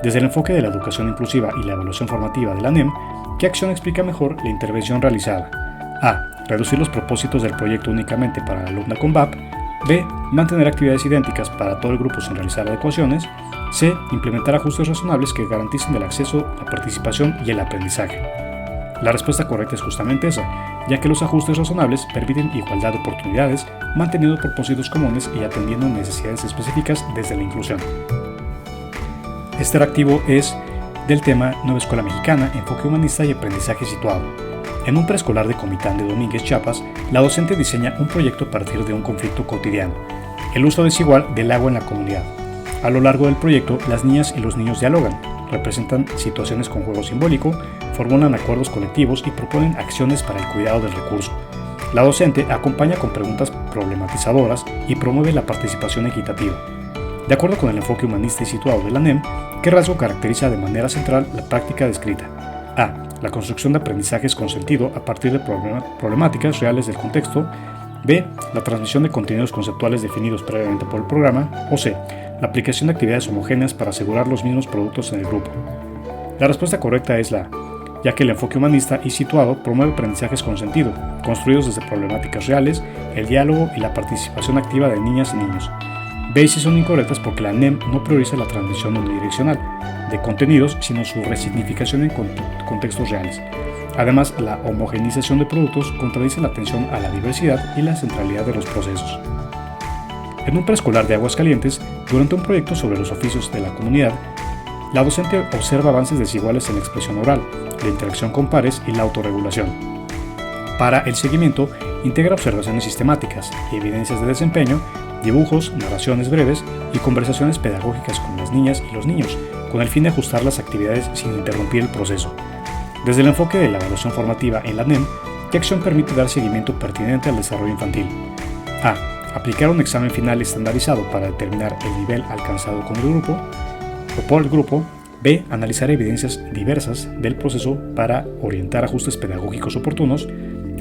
Desde el enfoque de la educación inclusiva y la evaluación formativa de la NEM, ¿qué acción explica mejor la intervención realizada? A. Reducir los propósitos del proyecto únicamente para la alumna con VAP. B. Mantener actividades idénticas para todo el grupo sin realizar adecuaciones. C. Implementar ajustes razonables que garanticen el acceso, la participación y el aprendizaje. La respuesta correcta es justamente esa, ya que los ajustes razonables permiten igualdad de oportunidades, manteniendo propósitos comunes y atendiendo necesidades específicas desde la inclusión. Este reactivo es del tema Nueva Escuela Mexicana, Enfoque Humanista y Aprendizaje Situado. En un preescolar de Comitán de Domínguez, Chiapas, la docente diseña un proyecto a partir de un conflicto cotidiano, el uso desigual del agua en la comunidad. A lo largo del proyecto, las niñas y los niños dialogan, representan situaciones con juego simbólico, formulan acuerdos colectivos y proponen acciones para el cuidado del recurso. La docente acompaña con preguntas problematizadoras y promueve la participación equitativa. De acuerdo con el enfoque humanista y situado de la NEM, ¿qué rasgo caracteriza de manera central la práctica descrita? A. La construcción de aprendizajes con sentido a partir de problemáticas reales del contexto. B. La transmisión de contenidos conceptuales definidos previamente por el programa. O C. La aplicación de actividades homogéneas para asegurar los mismos productos en el grupo. La respuesta correcta es la A, ya que el enfoque humanista y situado promueve aprendizajes con sentido, construidos desde problemáticas reales, el diálogo y la participación activa de niñas y niños. B y C son incorrectas porque la NEM no prioriza la transmisión unidireccional de contenidos, sino su resignificación en contextos reales. Además, la homogenización de productos contradice la atención a la diversidad y la centralidad de los procesos. En un preescolar de Aguascalientes, durante un proyecto sobre los oficios de la comunidad, la docente observa avances desiguales en la expresión oral, la interacción con pares y la autorregulación. Para el seguimiento, integra observaciones sistemáticas, evidencias de desempeño, dibujos, narraciones breves y conversaciones pedagógicas con las niñas y los niños, con el fin de ajustar las actividades sin interrumpir el proceso. Desde el enfoque de la evaluación formativa en la NEM, ¿qué acción permite dar seguimiento pertinente al desarrollo infantil? A. Aplicar un examen final estandarizado para determinar el nivel alcanzado con el grupo o por el grupo. B. Analizar evidencias diversas del proceso para orientar ajustes pedagógicos oportunos.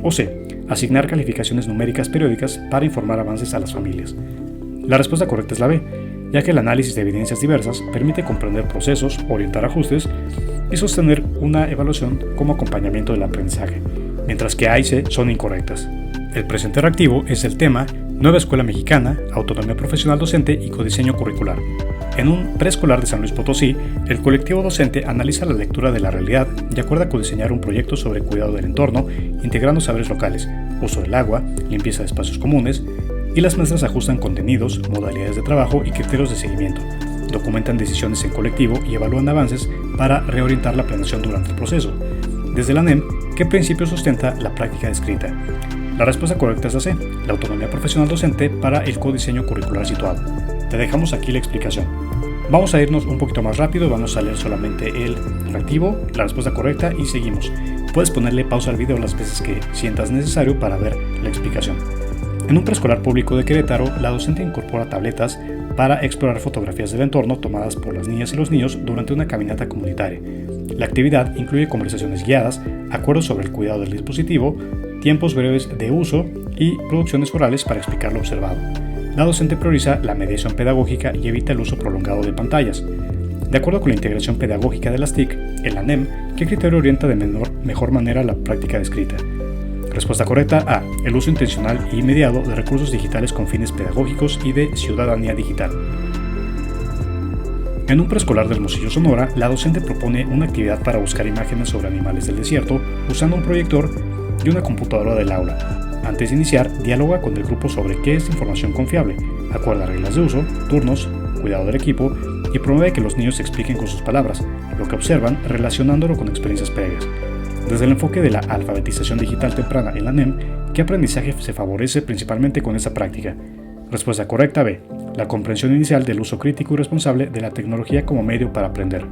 O C. Asignar calificaciones numéricas periódicas para informar avances a las familias. La respuesta correcta es la B, ya que el análisis de evidencias diversas permite comprender procesos, orientar ajustes y sostener una evaluación como acompañamiento del aprendizaje, mientras que A y C son incorrectas. El presente reactivo es el tema Nueva Escuela Mexicana, Autonomía Profesional Docente y Codiseño Curricular. En un preescolar de San Luis Potosí, el colectivo docente analiza la lectura de la realidad y acuerda codiseñar un proyecto sobre cuidado del entorno, integrando saberes locales, uso del agua, limpieza de espacios comunes, y las maestras ajustan contenidos, modalidades de trabajo y criterios de seguimiento, documentan decisiones en colectivo y evalúan avances para reorientar la planeación durante el proceso. Desde la NEM, ¿qué principio sustenta la práctica descrita? La respuesta correcta es la C, la autonomía profesional docente para el codiseño curricular situado. Te dejamos aquí la explicación. Vamos a irnos un poquito más rápido, vamos a leer solamente el reactivo, la respuesta correcta y seguimos. Puedes ponerle pausa al video las veces que sientas necesario para ver la explicación. En un preescolar público de Querétaro, la docente incorpora tabletas para explorar fotografías del entorno tomadas por las niñas y los niños durante una caminata comunitaria. La actividad incluye conversaciones guiadas, acuerdos sobre el cuidado del dispositivo, tiempos breves de uso y producciones orales para explicar lo observado. La docente prioriza la mediación pedagógica y evita el uso prolongado de pantallas. De acuerdo con la integración pedagógica de las TIC, en la NEM, ¿qué criterio orienta de mejor manera la práctica descrita? Respuesta correcta A. El uso intencional y mediado de recursos digitales con fines pedagógicos y de ciudadanía digital. En un preescolar de Hermosillo, Sonora, la docente propone una actividad para buscar imágenes sobre animales del desierto usando un proyector y una computadora del aula. Antes de iniciar, dialoga con el grupo sobre qué es información confiable, acuerda reglas de uso, turnos, cuidado del equipo y promueve que los niños expliquen con sus palabras lo que observan relacionándolo con experiencias previas. Desde el enfoque de la alfabetización digital temprana en la NEM, ¿qué aprendizaje se favorece principalmente con esa práctica? Respuesta correcta B. La comprensión inicial del uso crítico y responsable de la tecnología como medio para aprender.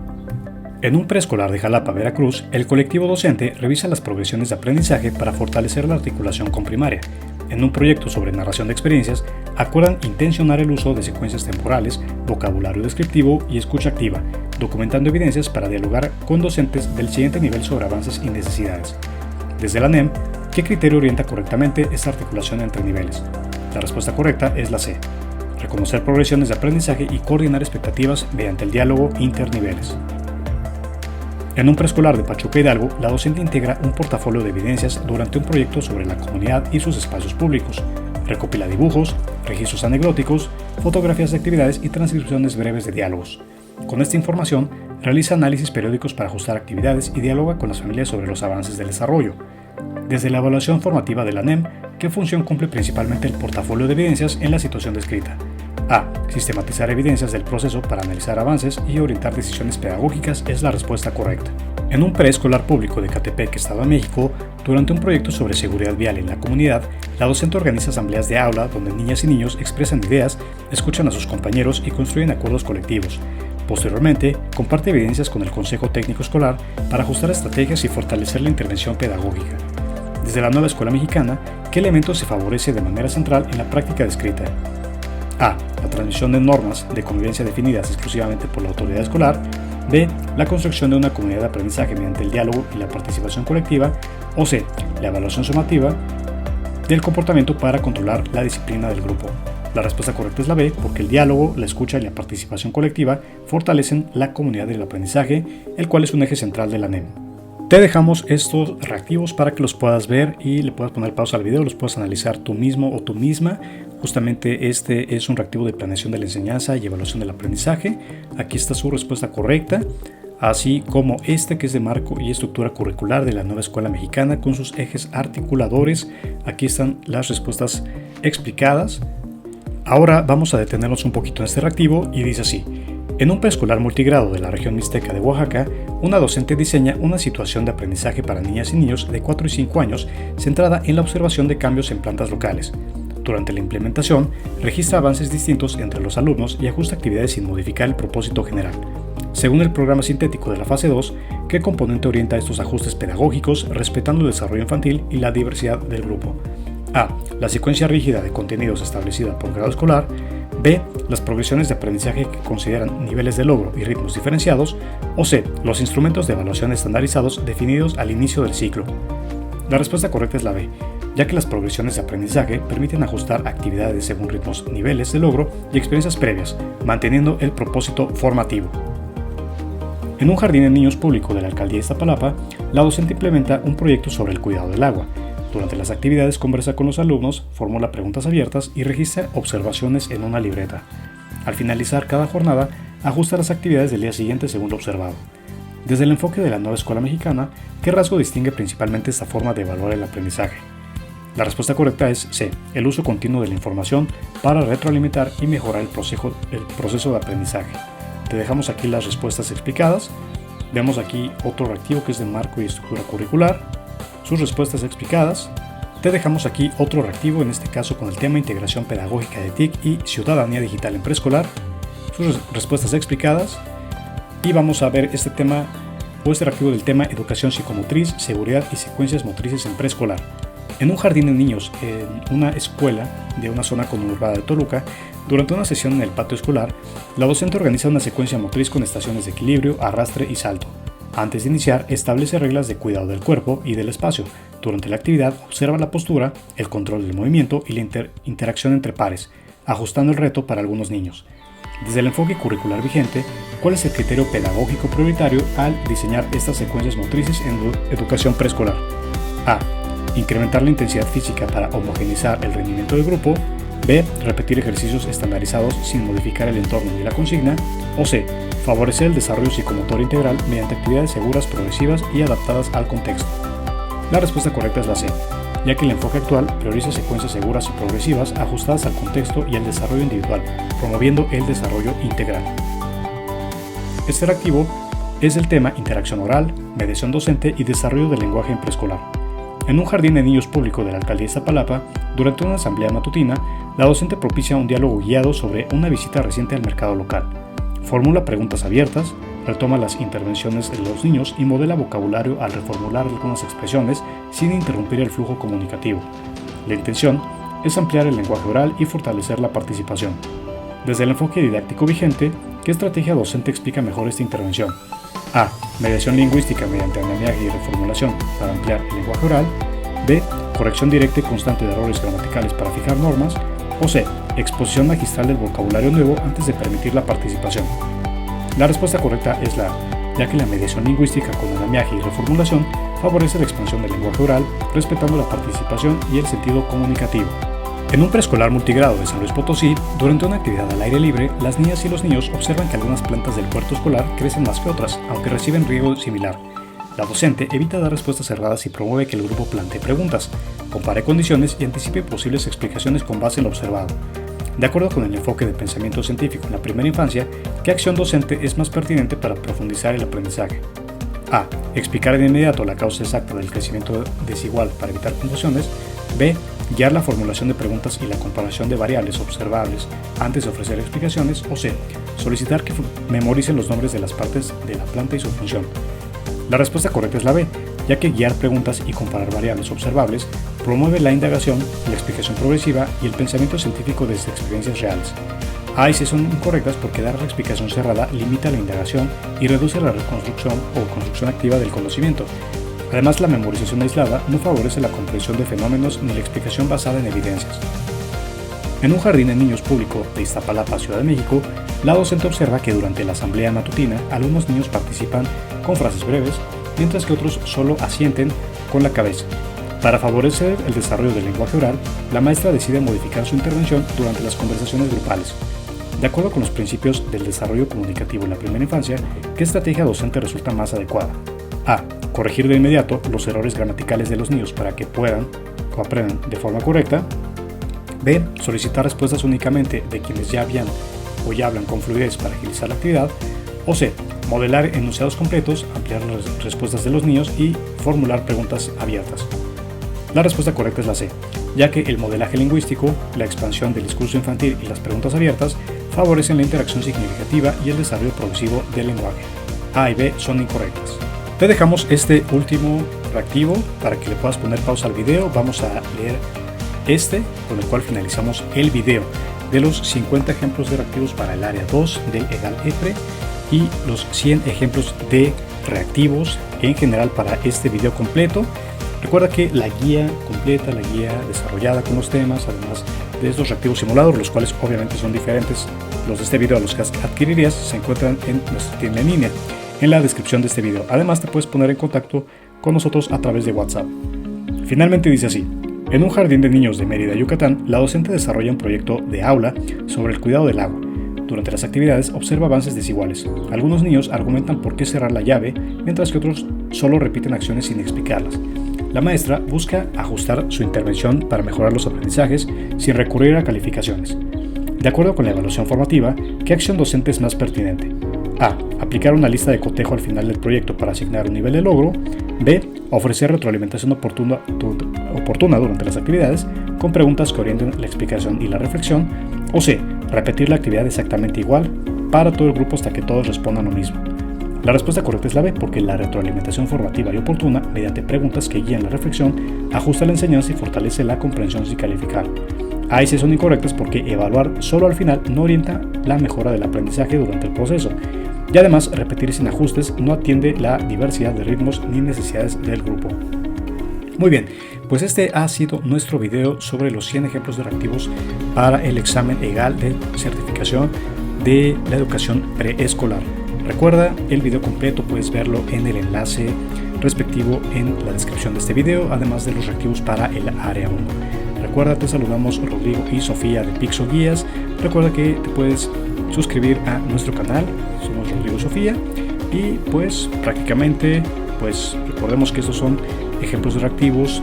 En un preescolar de Jalapa, Veracruz, el colectivo docente revisa las progresiones de aprendizaje para fortalecer la articulación con primaria. En un proyecto sobre narración de experiencias, acuerdan intencionar el uso de secuencias temporales, vocabulario descriptivo y escucha activa, documentando evidencias para dialogar con docentes del siguiente nivel sobre avances y necesidades. Desde la NEM, ¿qué criterio orienta correctamente esta articulación entre niveles? La respuesta correcta es la C. Reconocer progresiones de aprendizaje y coordinar expectativas mediante el diálogo interniveles. En un preescolar de Pachuca, Hidalgo, la docente integra un portafolio de evidencias durante un proyecto sobre la comunidad y sus espacios públicos. Recopila dibujos, registros anecdóticos, fotografías de actividades y transcripciones breves de diálogos. Con esta información, realiza análisis periódicos para ajustar actividades y dialoga con las familias sobre los avances del desarrollo. Desde la evaluación formativa de la NEM, ¿qué función cumple principalmente el portafolio de evidencias en la situación descrita? A. Sistematizar evidencias del proceso para analizar avances y orientar decisiones pedagógicas es la respuesta correcta. En un preescolar público de Catepec, Estado de México, durante un proyecto sobre seguridad vial en la comunidad, la docente organiza asambleas de aula donde niñas y niños expresan ideas, escuchan a sus compañeros y construyen acuerdos colectivos. Posteriormente, comparte evidencias con el Consejo Técnico Escolar para ajustar estrategias y fortalecer la intervención pedagógica. Desde la nueva escuela mexicana, ¿qué elemento se favorece de manera central en la práctica descrita? A. La transmisión de normas de convivencia definidas exclusivamente por la autoridad escolar. B. La construcción de una comunidad de aprendizaje mediante el diálogo y la participación colectiva. O C. La evaluación sumativa del comportamiento para controlar la disciplina del grupo. La respuesta correcta es la B, porque el diálogo, la escucha y la participación colectiva fortalecen la comunidad del aprendizaje, el cual es un eje central de la NEM. Te dejamos estos reactivos para que los puedas ver y le puedas poner pausa al video, los puedas analizar tú mismo o tú misma. Justamente este es un reactivo de planeación de la enseñanza y evaluación del aprendizaje. Aquí está su respuesta correcta, así como este que es de marco y estructura curricular de la nueva escuela mexicana con sus ejes articuladores. Aquí están las respuestas explicadas. Ahora vamos a detenernos un poquito en este reactivo y dice así. En un preescolar multigrado de la región mixteca de Oaxaca, una docente diseña una situación de aprendizaje para niñas y niños de 4 y 5 años centrada en la observación de cambios en plantas locales. Durante la implementación, registra avances distintos entre los alumnos y ajusta actividades sin modificar el propósito general. Según el programa sintético de la fase 2, ¿qué componente orienta estos ajustes pedagógicos respetando el desarrollo infantil y la diversidad del grupo? A. La secuencia rígida de contenidos establecida por grado escolar. B. Las progresiones de aprendizaje que consideran niveles de logro y ritmos diferenciados. O C. Los instrumentos de evaluación estandarizados definidos al inicio del ciclo. La respuesta correcta es la B, ya que las progresiones de aprendizaje permiten ajustar actividades según ritmos, niveles de logro y experiencias previas, manteniendo el propósito formativo. En un jardín de niños público de la alcaldía de Iztapalapa, la docente implementa un proyecto sobre el cuidado del agua. Durante las actividades conversa con los alumnos, formula preguntas abiertas y registra observaciones en una libreta. Al finalizar cada jornada, ajusta las actividades del día siguiente según lo observado. Desde el enfoque de la nueva escuela mexicana, ¿qué rasgo distingue principalmente esta forma de evaluar el aprendizaje? La respuesta correcta es C, el uso continuo de la información para retroalimentar y mejorar el proceso de aprendizaje. Te dejamos aquí las respuestas explicadas. Vemos aquí otro reactivo que es de marco y estructura curricular, sus respuestas explicadas. Te dejamos aquí otro reactivo, en este caso con el tema integración pedagógica de TIC y ciudadanía digital en preescolar, sus respuestas explicadas. Y vamos a ver este tema o este reactivo del tema educación psicomotriz, seguridad y secuencias motrices en preescolar. En un jardín de niños en una escuela de una zona conurbada de Toluca, durante una sesión en el patio escolar, la docente organiza una secuencia motriz con estaciones de equilibrio, arrastre y salto. Antes de iniciar, establece reglas de cuidado del cuerpo y del espacio. Durante la actividad, observa la postura, el control del movimiento y la interacción entre pares, ajustando el reto para algunos niños. Desde el enfoque curricular vigente, ¿cuál es el criterio pedagógico prioritario al diseñar estas secuencias motrices en educación preescolar? A. Incrementar la intensidad física para homogeneizar el rendimiento del grupo. B. Repetir ejercicios estandarizados sin modificar el entorno ni la consigna. O C. Favorecer el desarrollo psicomotor integral mediante actividades seguras, progresivas y adaptadas al contexto. La respuesta correcta es la C, ya que el enfoque actual prioriza secuencias seguras y progresivas ajustadas al contexto y al desarrollo individual, promoviendo el desarrollo integral. Este reactivo es el tema interacción oral, mediación docente y desarrollo del lenguaje en preescolar. En un jardín de niños público de la alcaldía de Iztapalapa, durante una asamblea matutina, la docente propicia un diálogo guiado sobre una visita reciente al mercado local. Formula preguntas abiertas, retoma las intervenciones de los niños y modela vocabulario al reformular algunas expresiones sin interrumpir el flujo comunicativo. La intención es ampliar el lenguaje oral y fortalecer la participación. Desde el enfoque didáctico vigente, ¿qué estrategia docente explica mejor esta intervención? A. Mediación lingüística mediante andamiaje y reformulación para ampliar el lenguaje oral. B. Corrección directa y constante de errores gramaticales para fijar normas. O C. Exposición magistral del vocabulario nuevo antes de permitir la participación. La respuesta correcta es la A, ya que la mediación lingüística con andamiaje y reformulación favorece la expansión del lenguaje oral, respetando la participación y el sentido comunicativo. En un preescolar multigrado de San Luis Potosí, durante una actividad al aire libre, las niñas y los niños observan que algunas plantas del huerto escolar crecen más que otras, aunque reciben riego similar. La docente evita dar respuestas cerradas y promueve que el grupo plantee preguntas, compare condiciones y anticipe posibles explicaciones con base en lo observado. De acuerdo con el enfoque de pensamiento científico en la primera infancia, ¿qué acción docente es más pertinente para profundizar el aprendizaje? A. Explicar de inmediato la causa exacta del crecimiento desigual para evitar confusiones. B. Guiar la formulación de preguntas y la comparación de variables observables antes de ofrecer explicaciones. O C. Solicitar que memoricen los nombres de las partes de la planta y su función. La respuesta correcta es la B, ya que guiar preguntas y comparar variables observables promueve la indagación, la explicación progresiva y el pensamiento científico desde experiencias reales. A y C son incorrectas porque dar la explicación cerrada limita la indagación y reduce la reconstrucción o construcción activa del conocimiento. Además, la memorización aislada no favorece la comprensión de fenómenos ni la explicación basada en evidencias. En un jardín de niños público de Iztapalapa, Ciudad de México, la docente observa que durante la asamblea matutina algunos niños participan con frases breves, mientras que otros solo asienten con la cabeza. Para favorecer el desarrollo del lenguaje oral, la maestra decide modificar su intervención durante las conversaciones grupales. De acuerdo con los principios del desarrollo comunicativo en la primera infancia, ¿qué estrategia docente resulta más adecuada? A. Corregir de inmediato los errores gramaticales de los niños para que puedan o aprendan de forma correcta. B. Solicitar respuestas únicamente de quienes ya habían o ya hablan con fluidez para agilizar la actividad. O C. Modelar enunciados completos, ampliar las respuestas de los niños y formular preguntas abiertas. La respuesta correcta es la C, ya que el modelaje lingüístico, la expansión del discurso infantil y las preguntas abiertas favorecen la interacción significativa y el desarrollo progresivo del lenguaje. A y B son incorrectas. Te dejamos este último reactivo para que le puedas poner pausa al video. Vamos a leer con el cual finalizamos el video de los 50 ejemplos de reactivos para el área 2 del EGAL-EPRE y los 100 ejemplos de reactivos en general para este video completo. Recuerda que la guía completa, la guía desarrollada con los temas, además de estos reactivos simulados, los cuales obviamente son diferentes los de este video a los que adquirirías, se encuentran en nuestra tienda en línea, en la descripción de este video. Además te puedes poner en contacto con nosotros a través de WhatsApp. Finalmente dice así: en un jardín de niños de Mérida, Yucatán, la docente desarrolla un proyecto de aula sobre el cuidado del agua. Durante las actividades observa avances desiguales. Algunos niños argumentan por qué cerrar la llave, mientras que otros solo repiten acciones sin explicarlas. La maestra busca ajustar su intervención para mejorar los aprendizajes sin recurrir a calificaciones. De acuerdo con la evaluación formativa, ¿qué acción docente es más pertinente? A. Aplicar una lista de cotejo al final del proyecto para asignar un nivel de logro. B. Ofrecer retroalimentación oportuna durante las actividades con preguntas que orienten la explicación y la reflexión. O C. Repetir la actividad exactamente igual para todo el grupo hasta que todos respondan lo mismo. La respuesta correcta es la B, porque la retroalimentación formativa y oportuna, mediante preguntas que guían la reflexión, ajusta la enseñanza y fortalece la comprensión sin calificar. A y C son incorrectas porque evaluar solo al final no orienta la mejora del aprendizaje durante el proceso. Y además, repetir sin ajustes no atiende la diversidad de ritmos ni necesidades del grupo. Muy bien, pues este ha sido nuestro video sobre los 100 ejemplos de reactivos para el examen EGAL de certificación de la educación preescolar. Recuerda, el video completo puedes verlo en el enlace respectivo en la descripción de este video, además de los reactivos para el área 1. Recuerda, te saludamos Rodrigo y Sofía de Pixoguías. Recuerda que te puedes suscribir a nuestro canal, somos Rodrigo y Sofía, y pues prácticamente recordemos que estos son ejemplos reactivos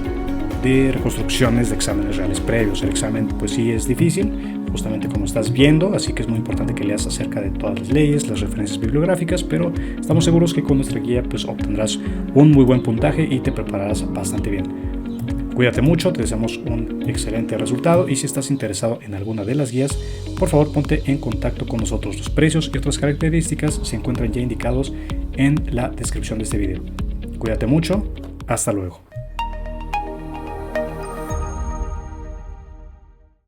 de reconstrucciones de exámenes reales previos. El examen pues sí es difícil, justamente como estás viendo, así que es muy importante que leas acerca de todas las leyes, las referencias bibliográficas, pero estamos seguros que con nuestra guía pues obtendrás un muy buen puntaje y te prepararás bastante bien. Cuídate mucho, te deseamos un excelente resultado y si estás interesado en alguna de las guías, por favor ponte en contacto con nosotros. Los precios y otras características se encuentran ya indicados en la descripción de este video. Cuídate mucho, hasta luego.